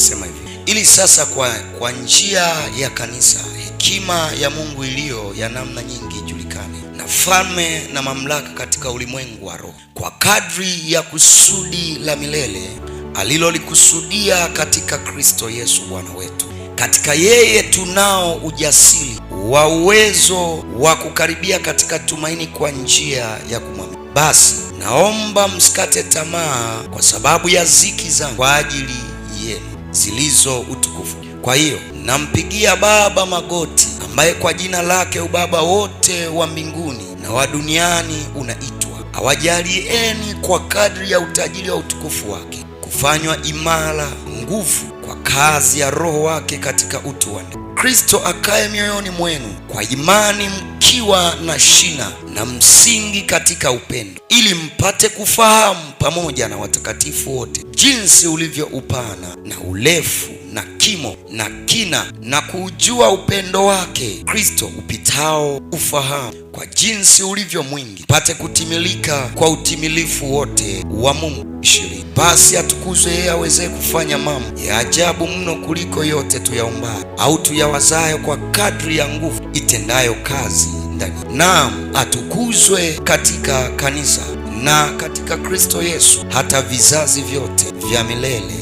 Anasema hivi: ili sasa kwa njia ya kanisa hekima ya Mungu iliyo ya namna nyingi ijulikane, na falme na mamlaka katika ulimwengu wa roho, kwa kadri ya kusudi la milele alilolikusudia katika Kristo Yesu Bwana wetu. Katika yeye tunao ujasiri wa uwezo wa kukaribia katika tumaini kwa njia ya kumwamini. Basi naomba msikate tamaa kwa sababu ya ziki zangu kwa ajili yenu zilizo utukufu. Kwa hiyo nampigia Baba magoti, ambaye kwa jina lake ubaba wote wa mbinguni na wa duniani unaitwa, awajalieni kwa kadri ya utajiri wa utukufu wake kufanywa imara nguvu kwa kazi ya Roho wake katika utu wa ndani, Kristo akae mioyoni mwenu kwa imani, mkiwa na shina na msingi katika upendo, ili mpate kufahamu pamoja na watakatifu wote jinsi ulivyo upana na urefu na kimo na kina, na kuujua upendo wake Kristo upitao ufahamu, kwa jinsi ulivyo mwingi, mpate kutimilika kwa utimilifu wote wa Mungu. 20. Basi atukuzwe yeye aweze kufanya mambo ya ajabu mno kuliko yote tuyaombayo au tuyawazayo, kwa kadri ya nguvu itendayo kazi ndani. Naam, atukuzwe katika kanisa na katika Kristo Yesu hata vizazi vyote vya milele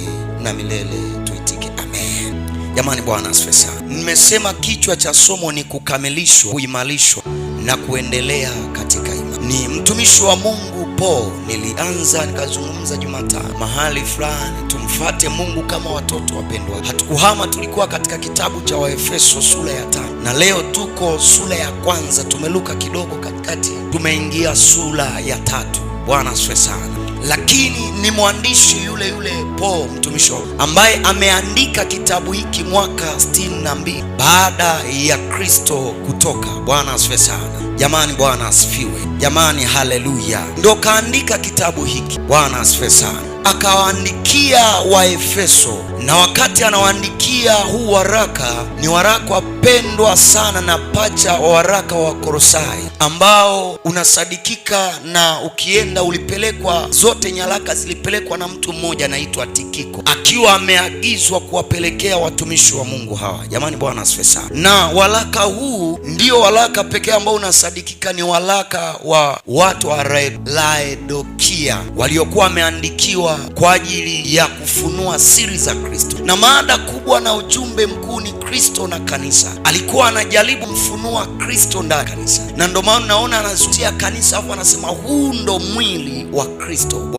na milele. Tuitike amen. Jamani, Bwana asifiwe sana. Nimesema kichwa cha somo ni kukamilishwa, kuimarishwa na kuendelea katika imani. Ni mtumishi wa Mungu Paul. Nilianza nikazungumza Jumatano mahali fulani, tumfuate Mungu kama watoto wapendwa. Hatukuhama, tulikuwa katika kitabu cha Waefeso sura ya 5 na leo tuko sura ya 1. Tumeluka kidogo katikati, tumeingia sura ya 3. Bwana asifiwe sana. Lakini ni mwandishi yule yule Paul, mtumishi ambaye ameandika kitabu hiki mwaka 62 baada ya Kristo kutoka. Bwana asifiwe sana. Jamani, Bwana asifiwe. Jamani, haleluya. Ndo kaandika kitabu hiki. Bwana asifiwe sana. Akawaandikia Waefeso, na wakati anawaandikia huu waraka, ni waraka wapendwa sana na pacha wa waraka wa Kolosai, ambao unasadikika, na ukienda ulipelekwa, zote nyaraka zilipelekwa na mtu mmoja anaitwa Tikiko, akiwa ameagizwa kuwapelekea watumishi wa Mungu hawa. Jamani, Bwana asifiwe sana. Na waraka huu ndio waraka pekee ambao unasadikika ni waraka wa watu wa Laodikia waliokuwa wameandikiwa kwa ajili ya kufunua siri za Kristo, na maada kubwa na ujumbe mkuu ni Kristo na kanisa. Alikuwa anajaribu mfunua Kristo ndani ya kanisa, na ndio maana naona anazungumzia kanisa hapo, anasema huu ndo mwili wa Kristo.